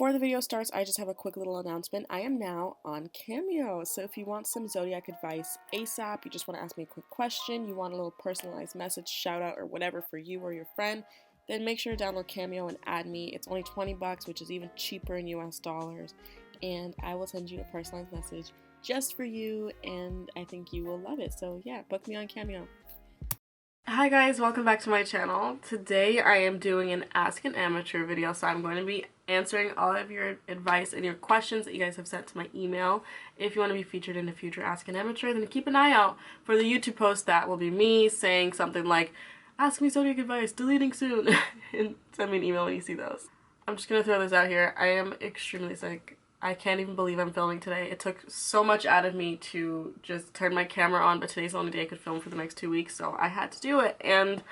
Before the video starts, I just have a quick little announcement. I am now on Cameo, so if you want some Zodiac advice ASAP, you just want to ask me a quick question, you want a little personalized message, shout out, or whatever for you or your friend, then make sure to download Cameo and add me. It's only 20 bucks, which is even cheaper in US dollars, and I will send you a personalized message just for you, and I think you will love it. So yeah, book me on Cameo. Hi guys, welcome back to my channel. Today I am doing an Ask an Amateur video, so I'm going to be answering all of your advice and your questions that you guys have sent to my email. If you want to be featured in a future Ask an Amateur, then keep an eye out for the YouTube post that will be me saying something like, "Ask me Zodiac advice, deleting soon," and send me an email when you see those. I'm just going to throw this out here. I am extremely sick. I can't even believe I'm filming today. It took so much out of me to just turn my camera on, but today's the only day I could film for the next 2 weeks, so I had to do it, and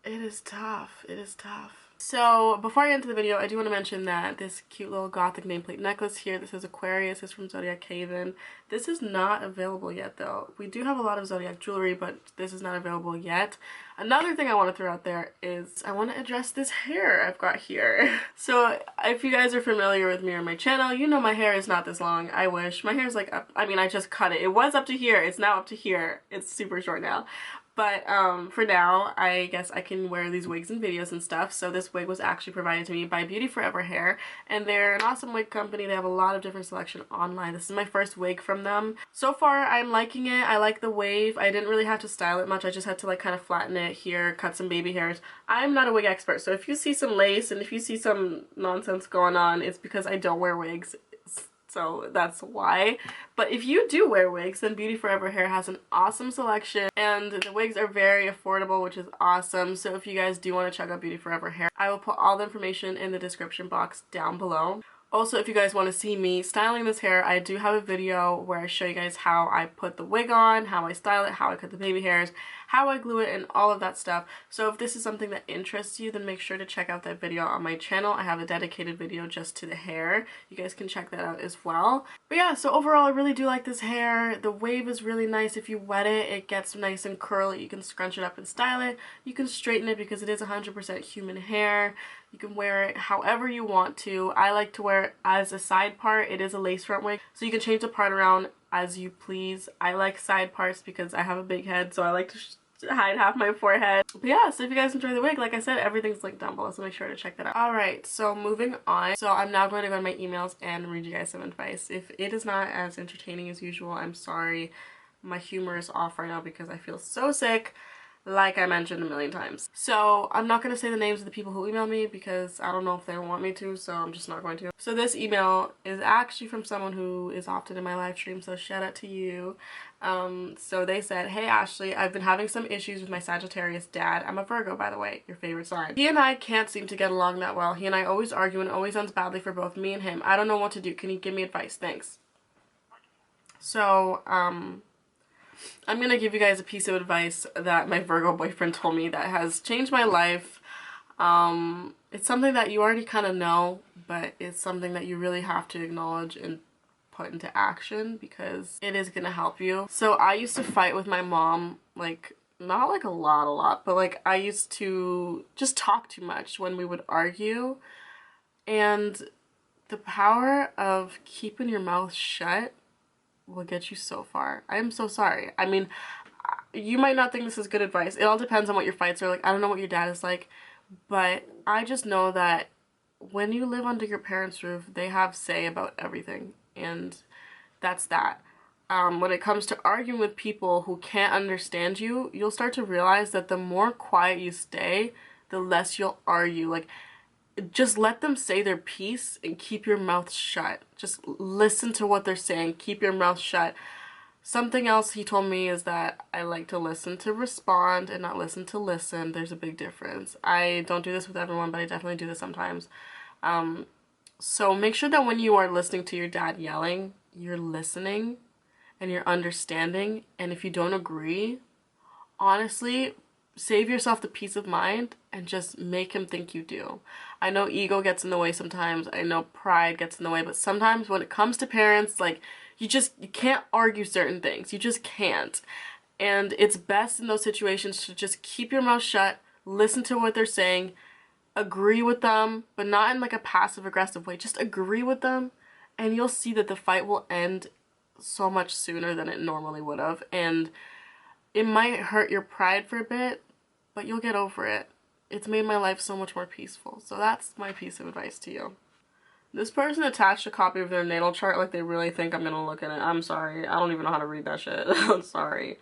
it is tough. It is tough. So before I get into the video, I do want to mention that this cute little gothic nameplate necklace here, this is Aquarius, is from Zodiac Haven. This is not available yet though. We do have a lot of Zodiac jewelry, but this is not available yet. Another thing I want to throw out there is I want to address this hair I've got here. So if you guys are familiar with me or my channel, you know my hair is not this long. I wish. My hair is like up, I mean I just cut it. It was up to here. It's now up to here. It's super short now. But for now, I guess I can wear these wigs in videos and stuff. So this wig was actually provided to me by Beauty Forever Hair, and they're an awesome wig company. They have a lot of different selection online. This is my first wig from them. So far, I'm liking it. I like the wave. I didn't really have to style it much. I just had to like kind of flatten it here, cut some baby hairs. I'm not a wig expert, so if you see some lace and if you see some nonsense going on, it's because I don't wear wigs. So that's why. But if you do wear wigs, then Beauty Forever Hair has an awesome selection, and the wigs are very affordable, which is awesome. So if you guys do want to check out Beauty Forever Hair, I will put all the information in the description box down below. Also, if you guys want to see me styling this hair, I do have a video where I show you guys how I put the wig on, how I style it, how I cut the baby hairs, how I glue it, and all of that stuff. So if this is something that interests you, then make sure to check out that video on my channel. I have a dedicated video just to the hair. You guys can check that out as well. But yeah, so overall, I really do like this hair. The wave is really nice. If you wet it, it gets nice and curly. You can scrunch it up and style it. You can straighten it because it is 100% human hair. You can wear it however you want to. I like to wear it as a side part. It is a lace front wig, so you can change the part around as you please. I like side parts because I have a big head, so I like to hide half my forehead. But yeah, so if you guys enjoy the wig, like I said, everything's linked down below, so make sure to check that out. Alright, so moving on. So I'm now going to go to my emails and read you guys some advice. If it is not as entertaining as usual, I'm sorry. My humor is off right now because I feel so sick, like I mentioned a million times. So I'm not going to say the names of the people who emailed me because I don't know if they want me to, so I'm just not going to. So this email is actually from someone who is often in my live stream, so shout out to you. So they said, "Hey Ashley, I've been having some issues with my Sagittarius dad." I'm a Virgo, by the way, your favorite sign. "He and I can't seem to get along that well. He and I always argue and it always ends badly for both me and him. I don't know what to do. Can you give me advice? Thanks." So, I'm going to give you guys a piece of advice that my Virgo boyfriend told me that has changed my life. It's something that you already kind of know, but it's something that you really have to acknowledge and put into action because it is going to help you. So I used to fight with my mom, like, not like a lot, but like I used to just talk too much when we would argue, and the power of keeping your mouth shut will get you so far. I am so sorry. I mean, you might not think this is good advice. It all depends on what your fights are like. I don't know what your dad is like, but I just know that when you live under your parents' roof, they have say about everything, and that's that. When it comes to arguing with people who can't understand you, you'll start to realize that the more quiet you stay, the less you'll argue. Like, just let them say their piece and keep your mouth shut. Just listen to what they're saying. Keep your mouth shut. Something else he told me is that I like to listen to respond and not listen to listen. There's a big difference. I don't do this with everyone, but I definitely do this sometimes. So make sure that when you are listening to your dad yelling, you're listening and you're understanding. And if you don't agree, honestly, save yourself the peace of mind and just make him think you do. I know ego gets in the way sometimes. I know pride gets in the way, but sometimes when it comes to parents, like, you can't argue certain things. You just can't. And it's best in those situations to just keep your mouth shut, listen to what they're saying, agree with them, but not in like a passive aggressive way. Just agree with them and you'll see that the fight will end so much sooner than it normally would have. And it might hurt your pride for a bit, but you'll get over it. It's made my life so much more peaceful. So that's my piece of advice to you. This person attached a copy of their natal chart like they really think I'm gonna look at it. I'm sorry. I don't even know how to read that shit. I'm sorry.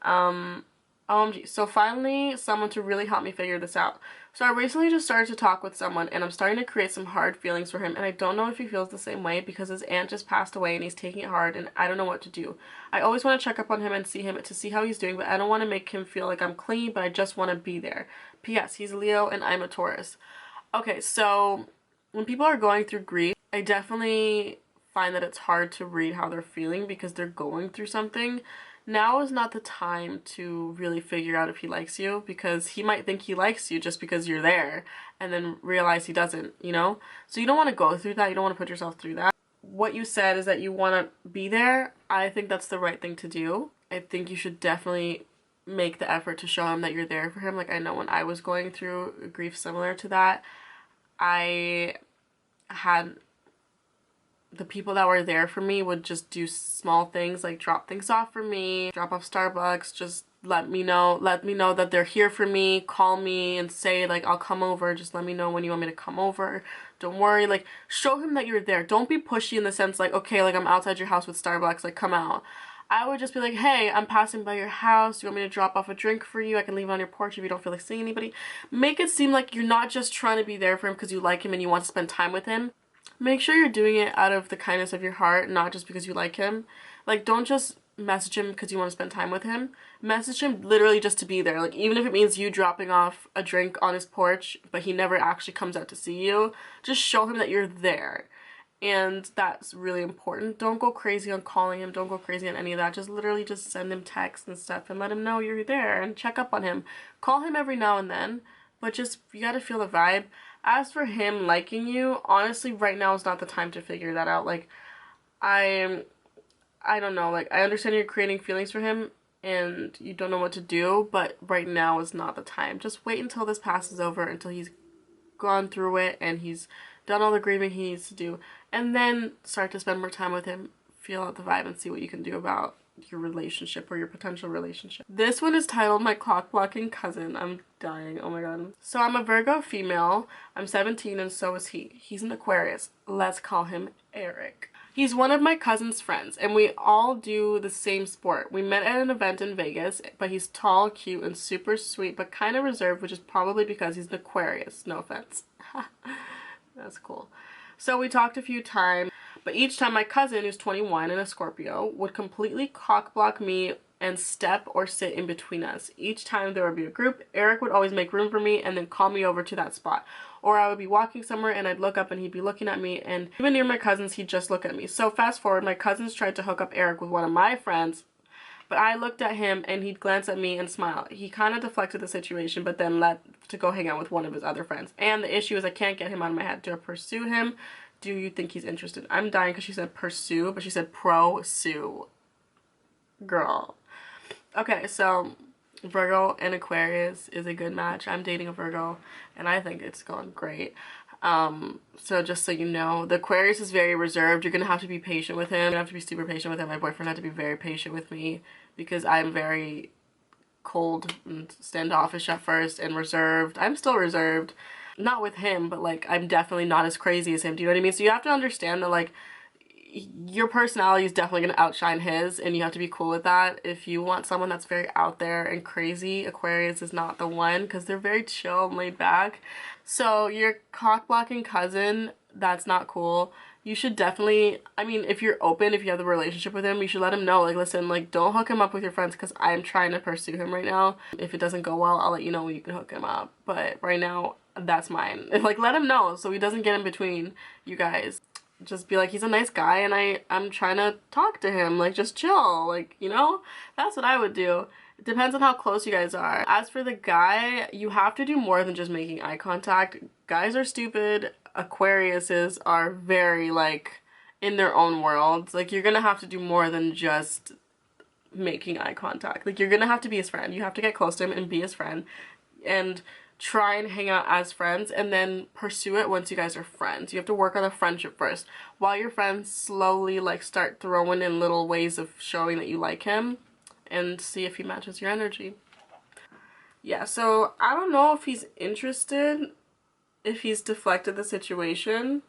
OMG. So finally, someone to really help me figure this out. So I recently just started to talk with someone and I'm starting to create some hard feelings for him, and I don't know if he feels the same way because his aunt just passed away and he's taking it hard and I don't know what to do. I always want to check up on him and see him to see how he's doing, but I don't want to make him feel like I'm clingy, but I just want to be there. P.S. He's a Leo and I'm a Taurus. Okay, so when people are going through grief, I definitely find that it's hard to read how they're feeling because they're going through something. Now is not the time to really figure out if he likes you, because he might think he likes you just because you're there and then realize he doesn't, you know? So you don't want to go through that. You don't want to put yourself through that. What you said is that you want to be there. I think that's the right thing to do. I think you should definitely make the effort to show him that you're there for him. Like, I know when I was going through grief similar to that, I had the people that were there for me would just do small things like drop things off for me, drop off Starbucks, just let me know that they're here for me, call me and say like I'll come over, just let me know when you want me to come over, don't worry, like show him that you're there. Don't be pushy in the sense like, okay, like I'm outside your house with Starbucks, like come out. I would just be like, hey, I'm passing by your house, do you want me to drop off a drink for you? I can leave it on your porch if you don't feel like seeing anybody. Make it seem like you're not just trying to be there for him because you like him and you want to spend time with him. Make sure you're doing it out of the kindness of your heart, not just because you like him. Like, don't just message him because you want to spend time with him. Message him literally just to be there. Like, even if it means you dropping off a drink on his porch, but he never actually comes out to see you, just show him that you're there. And that's really important. Don't go crazy on calling him. Don't go crazy on any of that. Just literally just send him texts and stuff and let him know you're there and check up on him. Call him every now and then, but just, you gotta feel the vibe. As for him liking you, honestly, right now is not the time to figure that out. Like, I don't know. Like, I understand you're creating feelings for him and you don't know what to do, but right now is not the time. Just wait until this passes over, until he's gone through it and he's done all the grieving he needs to do, and then start to spend more time with him, feel out the vibe, and see what you can do about your relationship or your potential relationship. This one is titled My Clock Blocking Cousin. I'm dying. Oh my god. So I'm a Virgo female. I'm 17 and so is he. He's an Aquarius. Let's call him Eric. He's one of my cousin's friends and we all do the same sport. We met at an event in Vegas, but he's tall, cute, and super sweet, but kind of reserved, which is probably because he's an Aquarius. No offense. That's cool. So we talked a few times, but each time my cousin, who's 21 and a Scorpio, would completely cock block me and step or sit in between us. Each time there would be a group, Eric would always make room for me and then call me over to that spot. Or I would be walking somewhere and I'd look up and he'd be looking at me, and even near my cousins, he'd just look at me. So fast forward, my cousins tried to hook up Eric with one of my friends, but I looked at him and he'd glance at me and smile. He kind of deflected the situation, but then left to go hang out with one of his other friends. And the issue is I can't get him out of my head. Do I pursue him? Do you think he's interested? I'm dying because she said pursue, but she said pro-sue. Girl. Okay, so Virgo and Aquarius is a good match. I'm dating a Virgo and I think it's going great. So just so you know, the Aquarius is very reserved. You're gonna have to be patient with him. You're gonna have to be super patient with him. My boyfriend had to be very patient with me because I'm very cold and standoffish at first and reserved. I'm still reserved. Not with him, but like I'm definitely not as crazy as him. Do you know what I mean? So you have to understand that like your personality is definitely going to outshine his, and you have to be cool with that. If you want someone that's very out there and crazy, Aquarius is not the one because they're very chill and laid back. So your cock blocking cousin, that's not cool. You should definitely, I mean, if you're open, if you have the relationship with him, you should let him know, like, listen, like, don't hook him up with your friends because I'm trying to pursue him right now. If it doesn't go well, I'll let you know when you can hook him up. But right now, that's mine. Like, let him know so he doesn't get in between you guys. Just be like, he's a nice guy and I'm trying to talk to him. Like, just chill. Like, you know? That's what I would do. It depends on how close you guys are. As for the guy, you have to do more than just making eye contact. Guys are stupid. Aquariuses are very, like, in their own worlds. Like, you're gonna have to do more than just making eye contact. Like, you're gonna have to be his friend. You have to get close to him and be his friend. And try and hang out as friends and then pursue it once you guys are friends. You have to work on the friendship first. While your friends slowly like start throwing in little ways of showing that you like him and see if he matches your energy. Yeah, so I don't know if he's interested, if he's deflected the situation.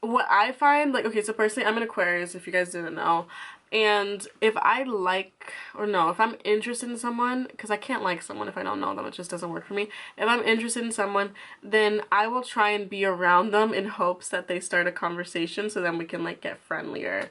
What I find, like, okay, so personally, I'm an Aquarius, if you guys didn't know, and if I like, or no, if I'm interested in someone, because I can't like someone if I don't know them, it just doesn't work for me. If I'm interested in someone, then I will try and be around them in hopes that they start a conversation so then we can, like, get friendlier.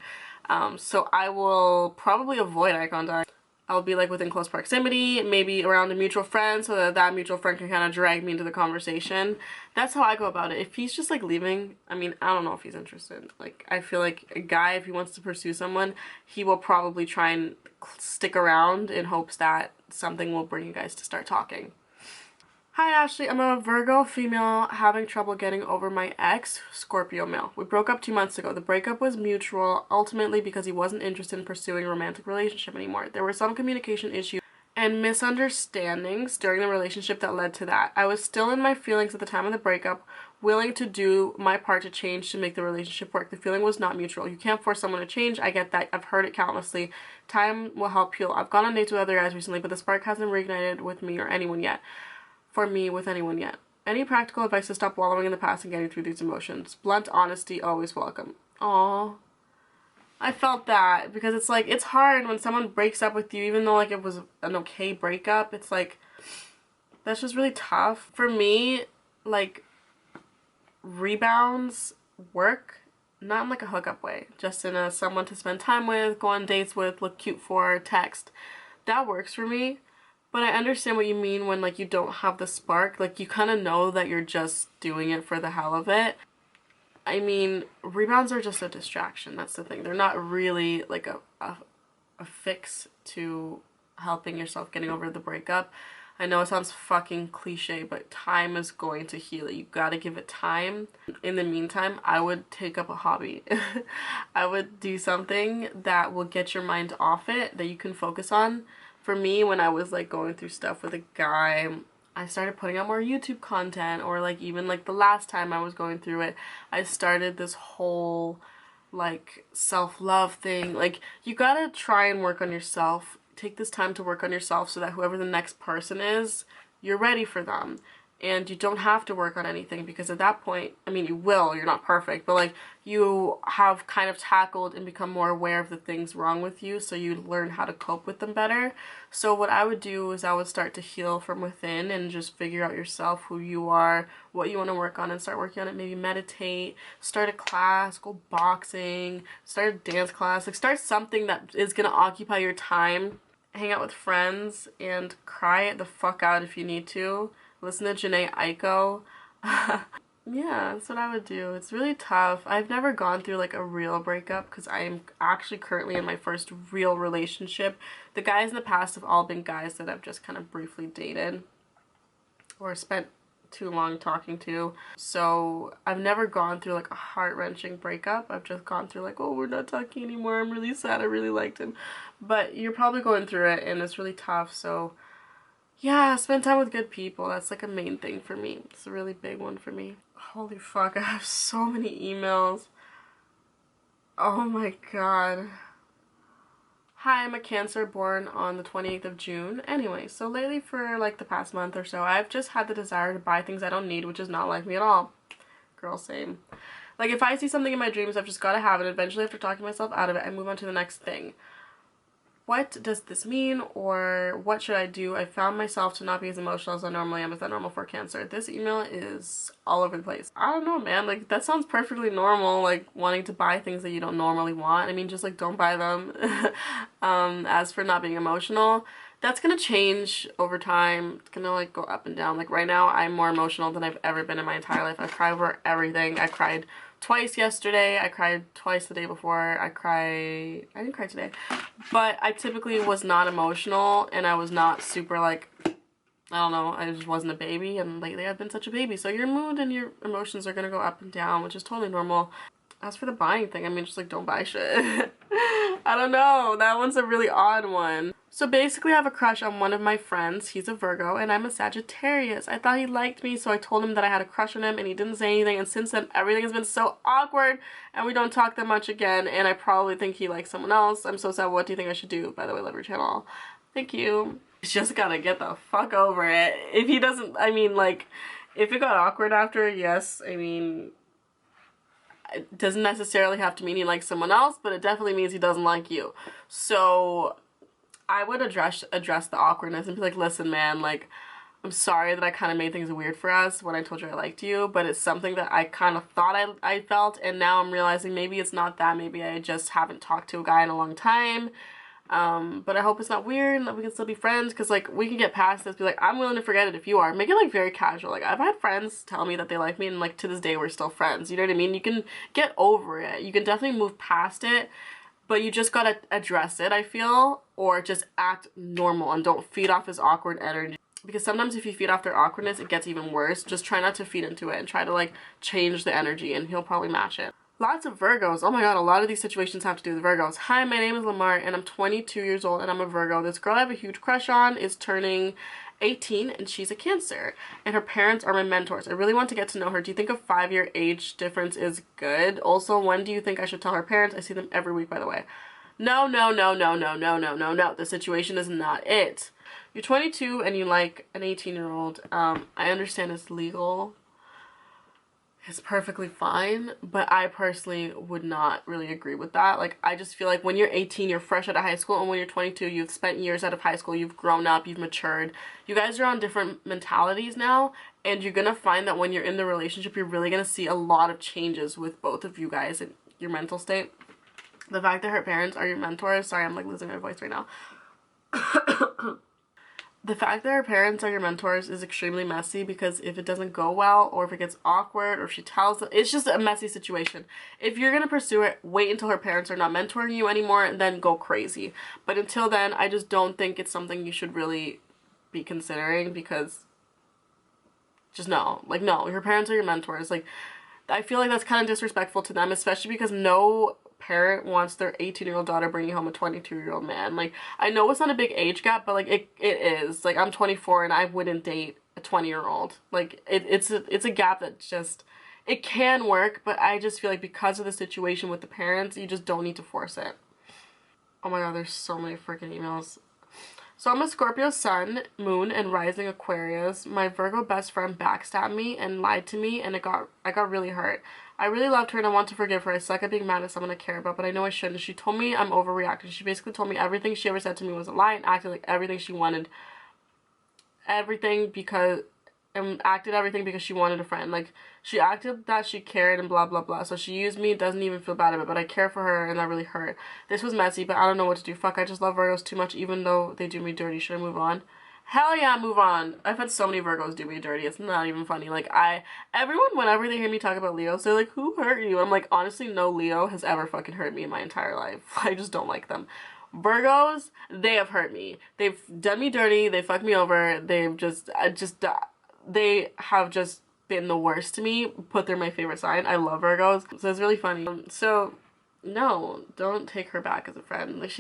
So I will probably avoid eye contact. I'll be like within close proximity, maybe around a mutual friend so that that mutual friend can kind of drag me into the conversation. That's how I go about it. If he's just like leaving, I mean, I don't know if he's interested. Like, I feel like a guy, if he wants to pursue someone, he will probably try and stick around in hopes that something will bring you guys to start talking. Hi Ashley, I'm a Virgo female having trouble getting over my ex, Scorpio male. We broke up 2 months ago. The breakup was mutual, ultimately because he wasn't interested in pursuing a romantic relationship anymore. There were some communication issues and misunderstandings during the relationship that led to that. I was still in my feelings at the time of the breakup, willing to do my part to change to make the relationship work. The feeling was not mutual. You can't force someone to change. I get that. I've heard it countlessly. Time will help heal. I've gone on dates with other guys recently, but the spark hasn't reignited with me or anyone yet. For me with anyone yet. Any practical advice to stop wallowing in the past and getting through these emotions? Blunt honesty always welcome. Aww. I felt that because it's like, it's hard when someone breaks up with you, even though like it was an okay breakup. It's like, that's just really tough. For me, like, rebounds work, not in like a hookup way, just in a someone to spend time with, go on dates with, look cute for, text. That works for me. But I understand what you mean when, like, you don't have the spark. Like, you kind of know that you're just doing it for the hell of it. I mean, rebounds are just a distraction. That's the thing. They're not really, like, a fix to helping yourself getting over the breakup. I know it sounds fucking cliche, but time is going to heal it. You gotta give it time. In the meantime, I would take up a hobby. I would do something that will get your mind off it, that you can focus on. For me, when I was like going through stuff with a guy, I started putting out more YouTube content, or like even like the last time I was going through it, I started this whole like self-love thing. Like, you gotta try and work on yourself. Take this time to work on yourself so that whoever the next person is, you're ready for them. And you don't have to work on anything, because at that point, I mean, you will, you're not perfect, but like, you have kind of tackled and become more aware of the things wrong with you, so you learn how to cope with them better. So what I would do is I would start to heal from within and just figure out yourself, who you are, what you want to work on, and start working on it. Maybe meditate, start a class, go boxing, start a dance class, like start something that is going to occupy your time. Hang out with friends and cry it the fuck out if you need to. Listen to Janae Aiko. Yeah, that's what I would do. It's really tough. I've never gone through like a real breakup because I am actually currently in my first real relationship. The guys in the past have all been guys that I've just kind of briefly dated or spent too long talking to. So I've never gone through like a heart-wrenching breakup. I've just gone through like, oh, we're not talking anymore. I'm really sad. I really liked him. But you're probably going through it and it's really tough. So yeah, spend time with good people. That's like a main thing for me. It's a really big one for me. Holy fuck, I have so many emails. Oh my god. Hi, I'm a Cancer born on the 28th of June. Anyway, so lately for like the past month or so, I've just had the desire to buy things I don't need, which is not like me at all. Girl, same. Like, if I see something in my dreams, I've just gotta have it. Eventually, after talking myself out of it, I move on to the next thing. What does this mean, or what should I do? I found myself to not be as emotional as I normally am. Is that normal for Cancer? This email is all over the place. I don't know, man. Like, that sounds perfectly normal, like wanting to buy things that you don't normally want. I mean, just like don't buy them. As for not being emotional, that's gonna change over time. It's gonna like go up and down. Like right now, I'm more emotional than I've ever been in my entire life. I cry over everything. I cried twice yesterday. I cried twice the day before. I didn't cry today. But I typically was not emotional, and I was not super like, I don't know, I just wasn't a baby, and lately I've been such a baby. So your mood and your emotions are gonna go up and down, which is totally normal. As for the buying thing, I mean, just like don't buy shit. I don't know, that one's a really odd one. So basically I have a crush on one of my friends. He's a Virgo and I'm a Sagittarius. I thought he liked me, so I told him that I had a crush on him and he didn't say anything, and since then everything has been so awkward and we don't talk that much again, and I probably think he likes someone else. I'm so sad. What do you think I should do? By the way, love your channel. Thank you. He's just gotta get the fuck over it. If he doesn't, I mean, like, if it got awkward after, yes, I mean, it doesn't necessarily have to mean he likes someone else, but it definitely means he doesn't like you. So I would address the awkwardness and be like, listen, man, like, I'm sorry that I kind of made things weird for us when I told you I liked you, but it's something that I kind of thought I felt, and now I'm realizing maybe it's not that. Maybe I just haven't talked to a guy in a long time. But I hope it's not weird and that we can still be friends, because, like, we can get past this. Be like, I'm willing to forget it if you are. Make it, like, very casual. Like, I've had friends tell me that they like me, and, like, to this day we're still friends. You know what I mean? You can get over it. You can definitely move past it. But you just gotta address it, I feel, or just act normal and don't feed off his awkward energy. Because sometimes if you feed off their awkwardness, it gets even worse. Just try not to feed into it and try to, like, change the energy, and he'll probably match it. Lots of Virgos. Oh my god, a lot of these situations have to do with Virgos. Hi, my name is Lamar and I'm 22 years old and I'm a Virgo. This girl I have a huge crush on is turning 18 and she's a Cancer. And her parents are my mentors. I really want to get to know her. Do you think a 5-year age difference is good? Also, when do you think I should tell her parents? I see them every week, by the way. No, no, no, no, no, no, no, no, no. The situation is not it. You're 22 and you like an 18-year-old. I understand it's legal. It's perfectly fine, but I personally would not really agree with that. Like, I just feel like when you're 18, you're fresh out of high school, and when you're 22, you've spent years out of high school, you've grown up, you've matured. You guys are on different mentalities now, and you're gonna find that when you're in the relationship, you're really gonna see a lot of changes with both of you guys and your mental state. The fact that her parents are your mentors, sorry, I'm like losing my voice right now. The fact that her parents are your mentors is extremely messy, because if it doesn't go well, or if it gets awkward, or if she tells them, it's just a messy situation. If you're gonna pursue it, wait until her parents are not mentoring you anymore and then go crazy. But until then, I just don't think it's something you should really be considering, because just no. Like, no, your parents are your mentors. Like, I feel like that's kind of disrespectful to them, especially because no parent wants their 18-year-old daughter bringing home a 22-year-old man. Like, I know it's not a big age gap, but like it is. Like, I'm 24 and I wouldn't date a 20-year-old. Like, it's a gap that just, it can work, but I just feel like because of the situation with the parents, you just don't need to force it. Oh my god, there's so many freaking emails. So I'm a Scorpio sun, moon, and rising Aquarius. My Virgo best friend backstabbed me and lied to me, and I got really hurt. I really loved her and I want to forgive her. I suck at being mad at someone I care about, but I know I shouldn't. She told me I'm overreacting. She basically told me everything she ever said to me was a lie, and acted like everything she wanted. Acted everything because she wanted a friend. Like, she acted that she cared and blah blah blah. So she used me, doesn't even feel bad about it, but I care for her and that really hurt. This was messy, but I don't know what to do. Fuck, I just love Virgos too much, even though they do me dirty. Should I move on? Hell yeah, move on. I've had so many Virgos do me dirty. It's not even funny. Like, everyone, whenever they hear me talk about Leos, they're like, who hurt you? I'm like, honestly, no Leo has ever fucking hurt me in my entire life. I just don't like them. Virgos, they have hurt me. They've done me dirty. They fucked me over. They have just been the worst to me, but they're my favorite sign. I love Virgos. So it's really funny. So, no, don't take her back as a friend. Like,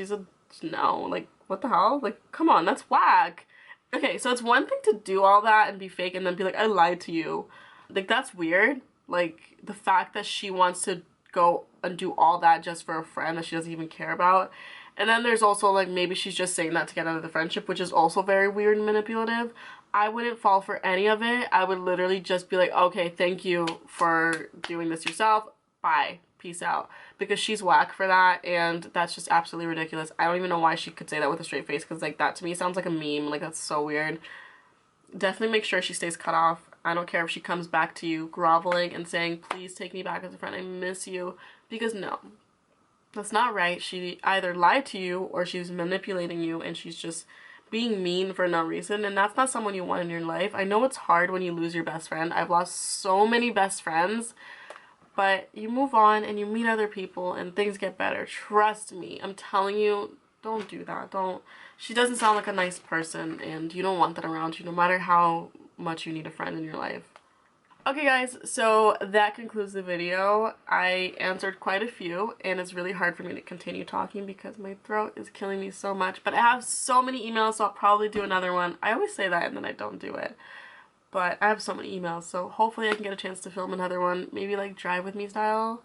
no. Like, what the hell? Like, come on, that's whack. Okay, so it's one thing to do all that and be fake and then be like, I lied to you. Like, that's weird. Like, the fact that she wants to go and do all that just for a friend that she doesn't even care about. And then there's also, like, maybe she's just saying that to get out of the friendship, which is also very weird and manipulative. I wouldn't fall for any of it. I would literally just be like, okay, thank you for doing this yourself. Bye. Peace out. Because she's whack for that, and that's just absolutely ridiculous. I don't even know why she could say that with a straight face, because, like, that to me sounds like a meme. Like, that's so weird. Definitely make sure she stays cut off. I don't care if she comes back to you groveling and saying, please take me back as a friend. I miss you. Because no. That's not right. She either lied to you or she's manipulating you, and she's just being mean for no reason, and that's not someone you want in your life. I know it's hard when you lose your best friend. I've lost so many best friends, but you move on and you meet other people and things get better. Trust me. I'm telling you, don't do that. Don't. She doesn't sound like a nice person, and you don't want that around you, no matter how much you need a friend in your life. Okay guys, so that concludes the video. I answered quite a few and it's really hard for me to continue talking because my throat is killing me so much, but I have so many emails, so I'll probably do another one. I always say that and then I don't do it, but I have so many emails, so hopefully I can get a chance to film another one, maybe like drive with me style.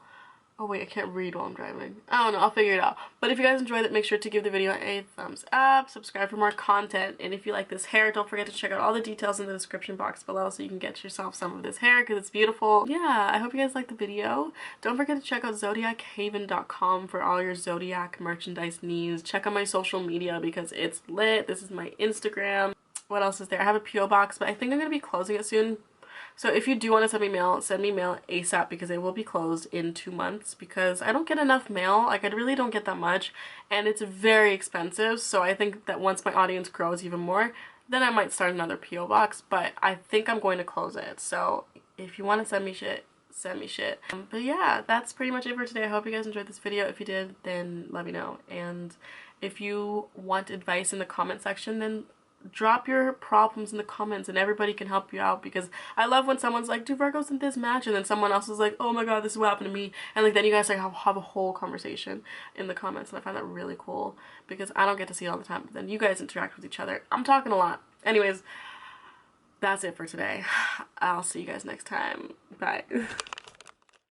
Oh wait, I can't read while I'm driving. I don't know, I'll figure it out. But if you guys enjoyed it, make sure to give the video a thumbs up, subscribe for more content, and if you like this hair, don't forget to check out all the details in the description box below so you can get yourself some of this hair because it's beautiful. Yeah, I hope you guys liked the video. Don't forget to check out zodiachaven.com for all your Zodiac merchandise needs. Check out my social media because it's lit. This is my Instagram. What else is there? I have a P.O. box, but I think I'm going to be closing it soon. So if you do want to send me mail ASAP because it will be closed in 2 months because I don't get enough mail. Like, I really don't get that much and it's very expensive. So I think that once my audience grows even more, then I might start another P.O. box, but I think I'm going to close it. So if you want to send me shit, send me shit. But yeah, that's pretty much it for today. I hope you guys enjoyed this video. If you did, then let me know. And if you want advice in the comment section, then drop your problems in the comments and everybody can help you out, because I love when someone's like, do Virgos in this match, and then someone else is like, oh my god, this is what happened to me, and like then you guys like have a whole conversation in the comments, and I find that really cool because I don't get to see it all the time, but then you guys interact with each other. I'm talking a lot. Anyways, that's it for today. I'll see you guys next time. Bye.